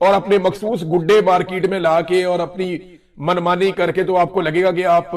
اور اپنے مخصوص گڈے مارکیٹ میں لا کے اور اپنی منمانی کر کے تو آپ کو لگے گا کہ آپ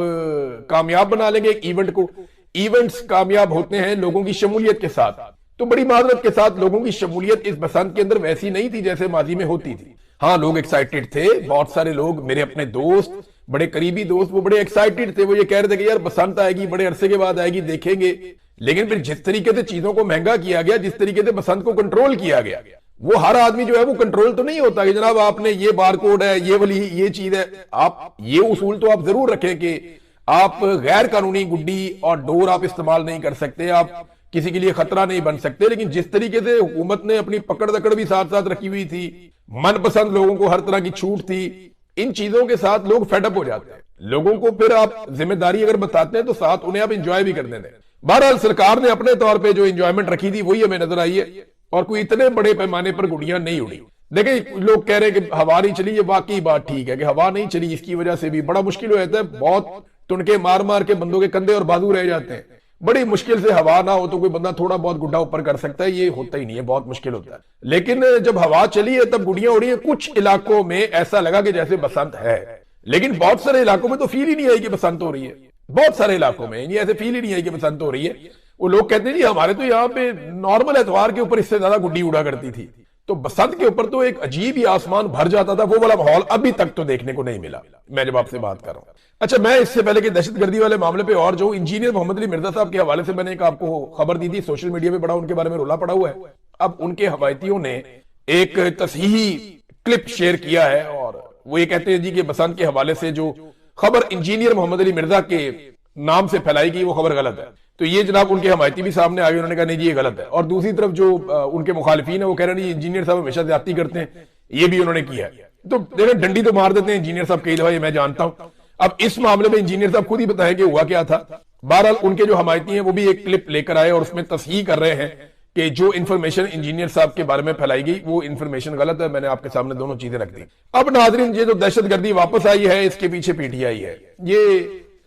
کامیاب بنا لیں گے ایک ایونٹ کو. ایونٹس کامیاب ہوتے ہیں لوگوں کی شمولیت کے ساتھ. تو بڑی معذرت کے ساتھ لوگوں کی شمولیت اس بسنت کے اندر ویسی نہیں تھی جیسے ماضی میں ہوتی تھی. ہاں لوگ ایکسائٹڈ تھے, بہت سارے لوگ میرے اپنے دوست, بڑے قریبی دوست, وہ بڑے ایکسائٹڈ تھے. وہ یہ کہہ رہے تھے کہ یار بسنت آئے گی, بڑے عرصے کے بعد آئے گی, دیکھیں گے. لیکن پھر جس طریقے سے چیزوں کو مہنگا کیا گیا, جس طریقے سے بسنت کو کنٹرول کیا گیا, وہ ہر آدمی جو ہے وہ کنٹرول تو نہیں ہوتا کہ جناب آپ نے یہ بار کوڈ ہے, یہ والی یہ چیز ہے. آپ یہ اصول تو آپ ضرور رکھیں کہ آپ غیر قانونی گڈی اور ڈور آپ استعمال نہیں کر سکتے, آپ کسی کے لیے خطرہ نہیں بن سکتے. لیکن جس طریقے سے حکومت نے اپنی پکڑ دکڑ بھی ساتھ ساتھ رکھی ہوئی تھی, من پسند لوگوں کو ہر طرح کی چھوٹ تھی, ان چیزوں کے ساتھ لوگ فیڈ اپ ہو جاتے ہیں. لوگوں کو پھر آپ ذمہ داری اگر بتاتے ہیں تو ساتھ انہیں آپ انجوائے بھی کرتے ہیں. بہرحال سرکار نے اپنے طور پہ جو انجوائمنٹ رکھی تھی وہی ہمیں نظر آئی ہے, اور کوئی اتنے بڑے پیمانے پر گڈیاں نہیں اڑی. دیکھیں لوگ کہہ رہے ہیں کہ ہوا نہیں چلی, یہ واقعی بات ٹھیک ہے کہ ہوا نہیں چلی, اس کی وجہ سے بھی بڑا مشکل ہو جاتا ہے. بہت ٹنکے مار مار کے بندوں کے کندھے اور بازو رہ جاتے ہیں. بڑی مشکل سے ہوا نہ ہو تو کوئی بندہ تھوڑا بہت گڈھا اوپر کر سکتا ہے, یہ ہوتا ہی نہیں ہے, بہت مشکل ہوتا ہے. لیکن جب ہوا چلی ہے تب گڈیاں اڑی ہیں. کچھ علاقوں میں ایسا لگا کہ جیسے بسنت ہے, لیکن بہت سارے علاقوں میں تو فیل ہی نہیں آئی کہ بسنت ہو رہی ہے. بہت سارے علاقوں میں یہ ایسے فیل ہی نہیں آئی کہ بسنت ہو رہی ہے. وہ لوگ کہتے ہیں جی ہمارے تو یہاں پہ نارمل اتوار کے اوپر اس سے زیادہ گڈی اڑا کرتی تھی, تو بسنت کے اوپر تو ایک عجیب ہی آسمان بھر جاتا تھا. وہ والا ماحول ابھی تک تو دیکھنے کو نہیں ملا, میں جب آپ سے بات کر رہا ہوں. اچھا, میں اس سے پہلے کہ دہشت گردی والے معاملے پہ اور جو انجینئر محمد علی مرزا صاحب کے حوالے سے میں نے ایک آپ کو خبر دی تھی, سوشل میڈیا پہ بڑا ان کے بارے میں رولا پڑا ہوا ہے. اب ان کے حمایتیوں نے ایک تصحیحی کلپ شیئر کیا ہے, اور وہ یہ کہتے ہیں جی کہ بسنت کے حوالے سے جو خبر انجینئر محمد علی مرزا کے نام سے پھیلائی گئی وہ خبر غلط ہے. تو یہ جناب ان کے حمایتی بھی سامنے آگے, انہوں نے کہا نہیں جی یہ غلط ہے. اور دوسری طرف جو ان کے مخالفین ہیں وہ کہہ رہے ہیں جی انجینئر صاحب ہمیشہ زیادتی کرتے ہیں, یہ بھی انہوں نے کیا ہے. تو دیکھیں ڈنڈی تو مار دیتے ہیں انجینئر صاحب کئی دفعہ, یہ میں جانتا ہوں. اب اس معاملے میں انجینئر صاحب خود ہی بتائیں کہ ہوا کیا تھا. بہرحال ان کے جو حمایتی ہیں وہ بھی ایک کلپ لے کر آئے اور اس میں تصحیح کر رہے ہیں کہ جو انفارمیشن انجینئر صاحب کے بارے میں پھیلائی گئی وہ انفارمیشن غلط ہے. میں نے آپ کے سامنے دونوں چیزیں رکھ دی. اب ناظرین, یہ جو دہشت گردی واپس آئی ہے اس کے پیچھے پی ٹی آئی ہے, یہ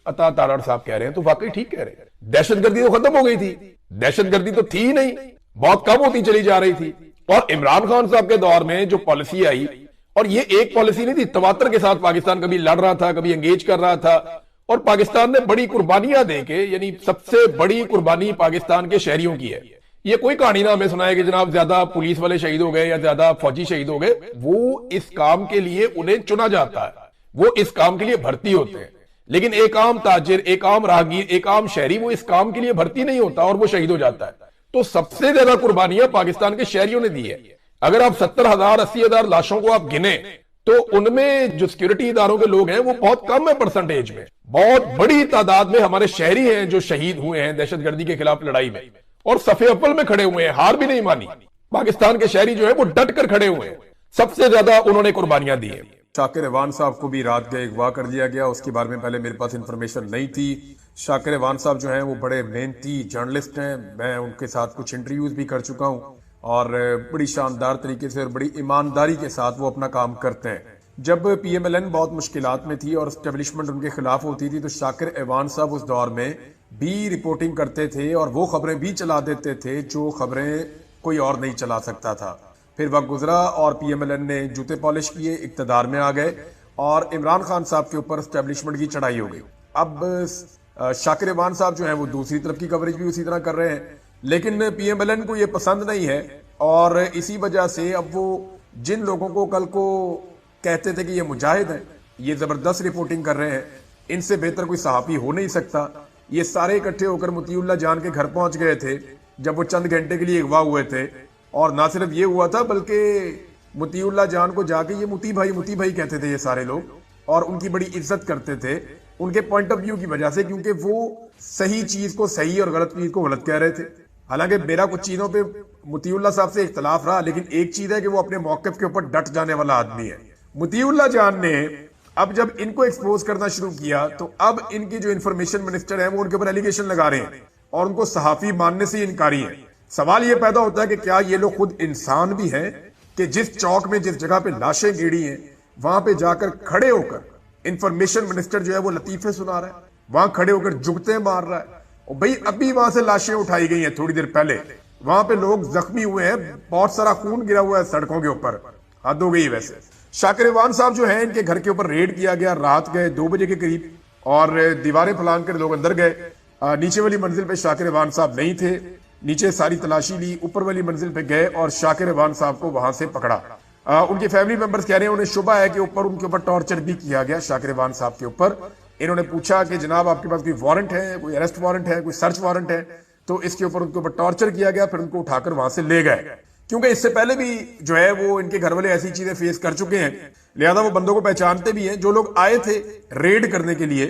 عطا تارڑ صاحب کہہ رہے ہیں تو واقعی ٹھیک کہہ رہے ہیں. دہشت گردی تو ختم ہو گئی تھی, دہشت گردی تو تھی نہیں, بہت کم ہوتی چلی جا رہی تھی. اور عمران خان صاحب کے دور میں جو پالیسی آئی, اور یہ ایک پالیسی نہیں تھی, تواتر کے ساتھ پاکستان کبھی لڑ رہا تھا, کبھی انگیج کر رہا تھا, اور پاکستان نے بڑی قربانیاں دے کے, یعنی سب سے بڑی قربانی پاکستان کے شہریوں کی ہے. یہ کوئی کہانی نہ ہمیں سنائے کہ جناب زیادہ پولیس والے شہید ہو گئے یا زیادہ فوجی شہید ہو گئے. وہ اس کام کے لیے انہیں چنا جاتا ہے, وہ اس کام کے لیے بھرتی ہوتے ہیں. لیکن ایک عام تاجر, ایک عام راہگیر, ایک عام شہری وہ اس کام کے لیے بھرتی نہیں ہوتا اور وہ شہید ہو جاتا ہے. تو سب سے زیادہ قربانیاں پاکستان کے شہریوں نے دی ہے. اگر آپ 70,000 80,000 لاشوں کو آپ گنے تو ان میں جو سیکورٹی اداروں کے لوگ ہیں وہ بہت کم ہے پرسنٹیج میں. بہت بڑی تعداد میں ہمارے شہری ہیں جو شہید ہوئے ہیں دہشت گردی کے خلاف لڑائی میں, اور صف اول میں کھڑے ہوئے ہیں, ہار بھی نہیں مانی. پاکستان کے شہری جو ہیں وہ ڈٹ کر کھڑے ہوئے ہیں, سب سے زیادہ انہوں نے قربانیاں دی ہیں. شاکر ایوان صاحب کو بھی رات کے اغوا کر دیا گیا, اس کے بارے میں پہلے میرے پاس انفارمیشن نہیں تھی. شاکر ایوان صاحب جو ہیں وہ بڑے محنتی جرنلسٹ ہیں, میں ان کے ساتھ کچھ انٹرویوز بھی کر چکا ہوں, اور بڑی شاندار طریقے سے اور بڑی ایمانداری کے ساتھ وہ اپنا کام کرتے ہیں. جب پی ایم ایل این بہت مشکلات میں تھی اور اسٹیبلشمنٹ ان کے خلاف ہوتی تھی تو شاکر ایوان صاحب اس دور میں بھی رپورٹنگ کرتے تھے اور وہ خبریں بھی چلا دیتے تھے جو خبریں کوئی اور نہیں چلا سکتا تھا. پھر وقت گزرا اور پی ایم ایل این نے جوتے پالش کیے, اقتدار میں آ گئے, اور عمران خان صاحب کے اوپر اسٹیبلشمنٹ کی چڑھائی ہو گئی. اب شاکر ایوان صاحب جو ہیں وہ دوسری طرف کی کوریج بھی اسی طرح کر رہے ہیں, لیکن پی ایم ایل این کو یہ پسند نہیں ہے, اور اسی وجہ سے اب وہ جن لوگوں کو کل کو کہتے تھے کہ یہ مجاہد ہیں, یہ زبردست رپورٹنگ کر رہے ہیں, ان سے بہتر کوئی صحافی ہو نہیں سکتا, یہ سارے اکٹھے ہو کر مطیع اللہ جان کے گھر پہنچ گئے تھے جب وہ چند گھنٹے کے لیے اغوا ہوئے تھے. اور نہ صرف یہ ہوا تھا بلکہ مطیع اللہ جان کو جا کے یہ مطیع بھائی کہتے تھے یہ سارے لوگ, اور ان کی بڑی عزت کرتے تھے ان کے پوائنٹ آف ویو کی وجہ سے, کیونکہ وہ صحیح چیز کو صحیح اور غلط چیز کو غلط کہہ رہے تھے. حالانکہ میرا کچھ چیزوں پہ مطیع اللہ صاحب سے اختلاف رہا, لیکن ایک چیز ہے کہ وہ اپنے موقف کے اوپر ڈٹ جانے والا آدمی ہے. مطیع اللہ جان نے اب جب ان کو ایکسپوز کرنا شروع کیا تو اب ان کی جو انفارمیشن منسٹر ہیں وہ ان کے اوپر ایلیگیشن لگا رہے ہیں اور ان کو صحافی ماننے سے انکاری ہے. سوال یہ پیدا ہوتا ہے کہ کیا یہ لوگ خود انسان بھی ہیں کہ جس چوک میں جس جگہ پہ لاشیں گیڑی ہیں وہاں پہ جا کر کھڑے ہو کر انفارمیشن منسٹر جو ہے وہ لطیفے سنا رہا ہے, وہاں کھڑے ہو کر جگتے مار رہا ہے. اور بھئی ابھی وہاں سے لاشیں اٹھائی گئی ہیں تھوڑی دیر پہلے, وہاں پہ لوگ زخمی ہوئے ہیں, بہت سارا خون گرا ہوا ہے سڑکوں کے اوپر. حد ہو گئی ویسے. شاکر ایوان صاحب جو ہیں ان کے گھر کے اوپر ریڈ کیا گیا, رات گئے 2 بجے کے قریب, اور دیواریں پھلانگ کر لوگ اندر گئے. نیچے والی منزل پہ شاکر ایوان صاحب نہیں تھے, نیچے ساری تلاشی لی, اوپر والی منزل پہ گئے اور شاکر ایوان صاحب کو وہاں سے پکڑا. ان کے فیملی ممبرز کہہ رہے ہیں انہیں شبہ ہے کہ ان کے اوپر ٹارچر بھی کیا گیا شاکر ایوان صاحب کے اوپر. انہوں نے پوچھا کہ جناب آپ کے پاس کوئی وارنٹ ہے, کوئی اریسٹ وارنٹ ہے, کوئی سرچ وارنٹ ہے, تو اس کے اوپر ان کے اوپر ٹارچر کیا گیا. پھر ان کو اٹھا کر وہاں سے لے گئے, کیونکہ اس سے پہلے بھی جو ہے وہ ان کے گھر والے ایسی چیزیں فیس کر چکے ہیں, لہذا وہ بندوں کو پہچانتے بھی ہیں. جو لوگ آئے تھے ریڈ کرنے کے لیے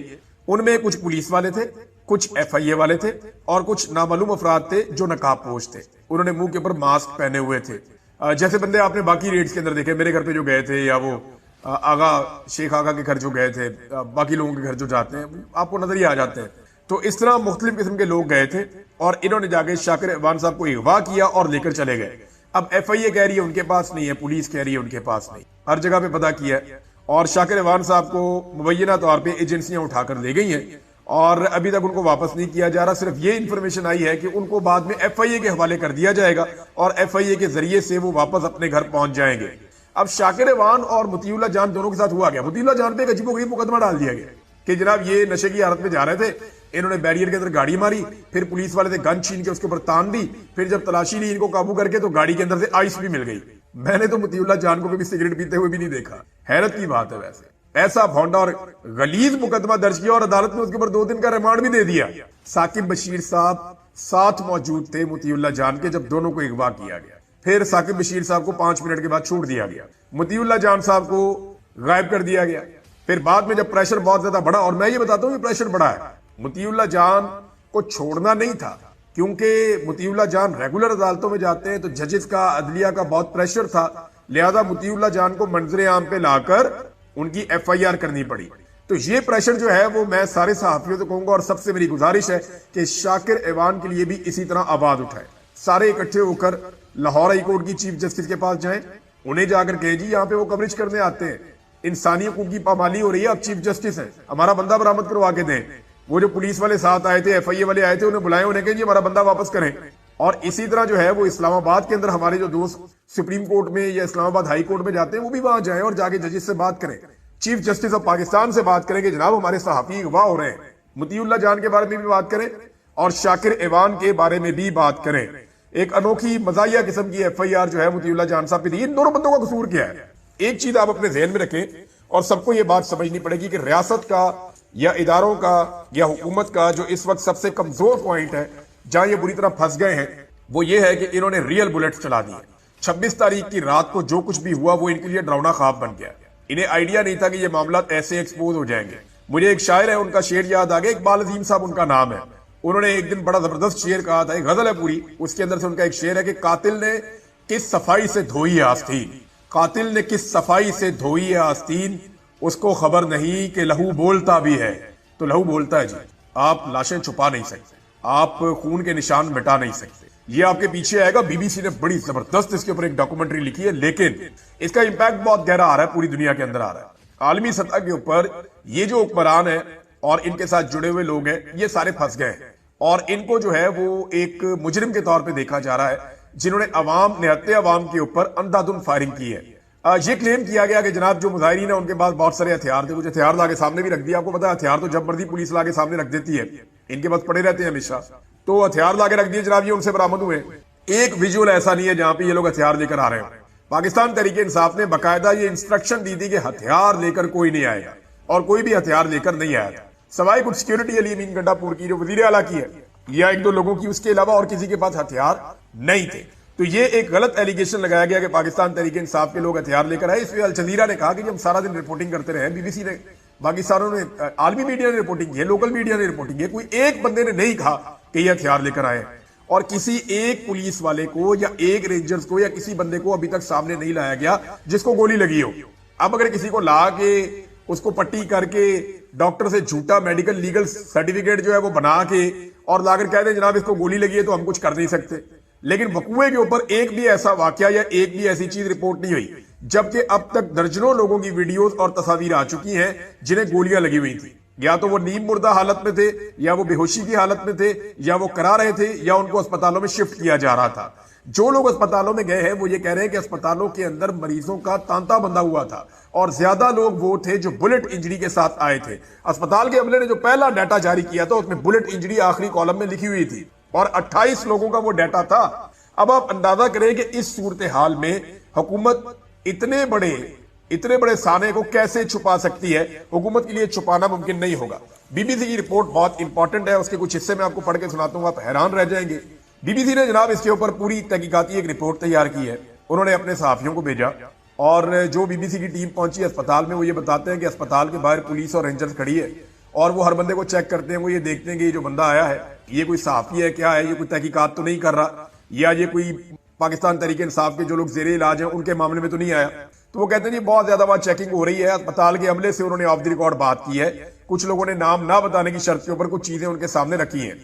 ان میں کچھ پولیس والے تھے, کچھ ایف آئی اے والے تھے, اور کچھ نامعلوم افراد تھے جو نقاب پوش تھے. انہوں نے منہ کے اوپر ماسک پہنے ہوئے تھے, جیسے بندے آپ نے باقی ریڈز کے اندر دیکھے, میرے گھر پہ جو گئے تھے, یا وہ آغا شیخ آغا کے گھر جو گئے تھے, باقی لوگوں کے گھر جو جاتے ہیں آپ کو نظر ہی آ جاتے ہیں. تو اس طرح مختلف قسم کے لوگ گئے تھے اور انہوں نے جا کے شاکر ایوان صاحب کو اغوا کیا اور لے کر چلے گئے. اب ایف آئی اے کہہ رہی ہے ان کے پاس نہیں ہے, پولیس کہہ رہی ہے ان کے پاس نہیں, ہر جگہ پہ پتہ کیا ہے, اور شاکر ایوان صاحب کو مبینہ طور پہ ایجنسیاں اٹھا کر لے گئی ہیں اور ابھی تک ان کو واپس نہیں کیا جا رہا. صرف یہ انفارمیشن آئی ہے کہ ان کو بعد میں ایف آئی اے کے حوالے کر دیا جائے گا اور ایف آئی اے کے ذریعے سے وہ واپس اپنے گھر پہنچ جائیں گے. اب شاکر ایوان اور مطیع اللہ جان دونوں کے ساتھ ہوا گیا. مطیع اللہ جان پہ ایک عجیب و غریب مقدمہ ڈال دیا گیا کہ جناب یہ نشے کی حالت میں جا رہے تھے, انہوں نے بیریئر کے اندر گاڑی ماری, پھر پولیس والے سے گن چھین کے اس کے اوپر تان دی, پھر جب تلاشی لی ان کو قابو کر کے تو گاڑی کے اندر سے آئس بھی مل گئی. میں نے تو مطیع اللہ جان کو کبھی سگریٹ پیتے ہوئے بھی نہیں دیکھا, حیرت کی بات ہے. ویسے ایسا بھونڈا اور غلیظ مقدمہ درج کیا اور عدالت نے اس کے اوپر 2 دن کا ریمانڈ بھی دے دیا. ثاقب بشیر صاحب ساتھ موجود تھے مطیع اللہ جان کے جب دونوں کو اغوا کیا گیا. پھر ثاقب بشیر صاحب کو 5 منٹ کے بعد چھوڑ دیا گیا, مطیع اللہ جان صاحب کو غائب کر دیا گیا. پھر بعد میں جب پریشر بہت زیادہ بڑھا, اور میں یہ بتاتا ہوں یہ پریشر بڑھا ہے, مطیع اللہ جان کو چھوڑنا نہیں تھا, کیونکہ مطیع اللہ جان ریگولر عدالتوں میں جاتے ہیں تو ججز کا, عدلیہ کا بہت پریشر تھا, لہذا مطیع اللہ جان کو منظر عام پہ لا کر ان کی ایف آئی آر کرنی پڑی. تو یہ پریشر جو ہے وہ میں سارے صحافیوں سے کہوں گا, اور سب سے میری گزارش ہے کہ شاکر ایوان کے لیے بھی اسی طرح آواز اٹھائے. سارے اکٹھے ہو کر لاہور ہائی کورٹ کی چیف جسٹس کے پاس جائیں, انہیں جا کر کہیں جی یہاں پہ وہ کوریج کرنے آتے ہیں, انسانی حقوق کی پامالی ہو رہی ہے, آپ چیف جسٹس ہیں, ہمارا بندہ برآمد کروا کے دیں. وہ جو پولیس والے ساتھ آئے تھے, ایف آئی اے والے آئے تھے, انہیں بلائیں, انہیں کہیں جی ہمارا بندہ واپس کریں. اور اسی طرح جو ہے وہ اسلام آباد کے اندر ہمارے جو دوست سپریم کورٹ میں یا اسلام آباد ہائی کورٹ میں جاتے ہیں وہ بھی وہاں جائیں اور جا کے ججز سے بات کریں, چیف جسٹس آف پاکستان سے بات کریں کہ جناب ہمارے صحافی اغوا ہو رہے ہیں. مطیع اللہ جان کے بارے میں بھی بات کریں اور شاکر ایوان کے بارے میں بھی بات کریں. ایک انوکھی مزاحیہ قسم کی ایف آئی آر جو ہے مطیع اللہ جان صاحب پہ دی. ان دونوں بندوں کا قصور کیا ہے؟ ایک چیز آپ اپنے ذہن میں رکھیں اور سب کو یہ بات سمجھنی پڑے گی کہ ریاست کا یا اداروں کا یا حکومت کا جو اس وقت سب سے کمزور پوائنٹ ہے, جہاں یہ بری طرح پھنس گئے ہیں, وہ یہ ہے کہ انہوں نے ریئل بلٹس چلا دی. 26 تاریخ کی رات کو جو کچھ بھی ہوا وہ ان کے لیے ڈراؤنا خواب بن گیا. انہیں آئیڈیا نہیں تھا کہ یہ معاملات ایسے ایکسپوز ہو جائیں گے. مجھے ایک شاعر ہے, ان کا شعر یاد آ گیا, اقبال عظیم صاحب ان کا نام ہے. انہوں نے ایک دن بڑا زبردست شعر کہا تھا, ایک غزل ہے پوری, اس کے اندر سے ان کا ایک شعر ہے کہ قاتل نے کس صفائی سے دھوئی ہے آستین, قاتل نے کس صفائی سے دھوئی ہے آستین, اس کو خبر نہیں کہ لہو بولتا بھی ہے. تو لہو بولتا ہے جی, آپ لاشیں چھپا نہیں سکتے, آپ خون کے نشان مٹا نہیں سکتے. یہ آپ کے پیچھے آئے گا. بی بی سی نے بڑی زبردست اس کے اوپر ایک ڈاکومنٹری لکھی ہے, لیکن اس کا امپیکٹ بہت گہرا آ رہا ہے, پوری دنیا کے اندر آ رہا ہے. عالمی سطح کے اوپر یہ جو حکمران ہیں اور ان کے ساتھ جڑے ہوئے لوگ ہیں, یہ سارے پھنس گئے ہیں اور ان کو جو ہے وہ ایک مجرم کے طور پہ دیکھا جا رہا ہے, جنہوں نے نہتے عوام کے اوپر اندھا دھند فائرنگ کی ہے. یہ کلیم کیا گیا کہ جناب جو مظاہرین ہیں ان کے پاس بہت سارے ہتھیار تھے, کچھ ہتھیار لا کے سامنے بھی رکھ دیا. آپ کو پتا ہے ہتھیار تو جب مرضی پولیس لا کے سامنے رکھ دیتی ہے, ان کے پاس پڑے رہتے ہیں ہمیشہ, تو ہتھیار لا کے رکھ دیے جناب, یہ ان سے برآمد ہوئے. ایک ویژول ایسا نہیں ہے جہاں پہ یہ لوگ ہتھیار لے کر آ رہے ہیں. پاکستان تحریک انصاف نے باقاعدہ یہ انسٹرکشن دی تھی کہ ہتھیار لے کر کوئی نہیں آئے گا, اور کوئی بھی ہتھیار لے کر نہیں آیا تھا, سوائے کچھ سیکورٹی علی امین گنڈا پور کی جو وزیر اعلیٰ کی ہے یا 1-2 لوگوں کی, اس کے علاوہ اور کسی کے پاس ہتھیار نہیں تھے. تو یہ ایک غلط ایلیگیشن لگایا گیا کہ پاکستان تحریک انصاف کے لوگ ہتھیار لے کر آئے. اس پہ الجزیرہ نے کہا کہ ہم سارا دن رپورٹنگ کرتے رہے, بی بی سی نے, باقی ساروں نے, عالمی میڈیا نے رپورٹنگ کی ہے, لوکل میڈیا نے رپورٹنگ کی ہے, کوئی ایک بندے نے نہیں کہا کہ یہ ہتھیار لے کر آئے. اور کسی ایک پولیس والے کو یا ایک رینجرز کو یا کسی بندے کو ابھی تک سامنے نہیں لایا گیا جس کو گولی لگی ہو. اب اگر کسی کو لا کے اس کو پٹی کر کے ڈاکٹر سے جھوٹا میڈیکل لیگل سرٹیفکیٹ جو ہے وہ بنا کے اور لا کر کہہ دیں جناب اس کو گولی لگی ہے تو ہم کچھ کر نہیں سکتے, لیکن وقوعے کے اوپر ایک بھی ایسا واقعہ یا ایک بھی ایسی چیز رپورٹ نہیں ہوئی, جبکہ اب تک درجنوں لوگوں کی ویڈیوز اور تصاویر آ چکی ہیں جنہیں گولیاں لگی ہوئی تھیں. یا تو وہ نیم مردہ حالت میں تھے, یا وہ بے ہوشی کی حالت میں تھے, یا وہ کرا رہے تھے, یا ان کو اسپتالوں میں شفٹ کیا جا رہا تھا. جو لوگ اسپتالوں میں گئے ہیں وہ یہ کہہ رہے ہیں کہ اسپتالوں کے اندر مریضوں کا تانتا بندھا ہوا تھا اور زیادہ لوگ وہ تھے جو بلٹ انجری کے ساتھ آئے تھے. اسپتال کے عملے نے جو پہلا ڈیٹا جاری کیا تھا اس میں بلٹ انجری آخری کالم میں لکھی ہوئی تھی اور 28 لوگوں کا وہ ڈیٹا تھا. اب آپ اندازہ کریں کہ اس صورتحال میں حکومت اتنے بڑے سانے کو کیسے چھپا سکتی ہے. حکومت کے لیے چھپانا ممکن نہیں ہوگا. بی بی سی کی رپورٹ بہت امپورٹنٹ ہے, اس کے کچھ حصے میں آپ کو پڑھ کے سناتا ہوں, آپ حیران رہ جائیں گے. بی بی سی نے جناب اس کے اوپر پوری تحقیقاتی ایک رپورٹ تیار کی ہے. انہوں نے اپنے صحافیوں کو بھیجا اور جو بی بی سی کی ٹیم پہنچی اسپتال میں وہ یہ بتاتے ہیں کہ اسپتال کے باہر پولیس اور رینجرز کھڑی ہے اور وہ ہر بندے کو چیک کرتے ہیں. وہ یہ دیکھتے ہیں کہ یہ جو بندہ آیا ہے یہ کوئی صحافی ہے کیا ہے, یہ کوئی تحقیقات تو نہیں کر رہا, یا یہ کوئی پاکستان تحریک انصاف کے جو لوگ زیر علاج ہیں ان کے معاملے میں تو نہیں آیا. تو وہ کہتے ہیں جی بہت زیادہ وہاں چیکنگ ہو رہی ہے. اسپتال کے عملے سے انہوں نے آف دی ریکارڈ بات کی ہے. کچھ لوگوں نے نام نہ بتانے کی شرط کے اوپر کچھ چیزیں ان کے سامنے رکھی ہیں.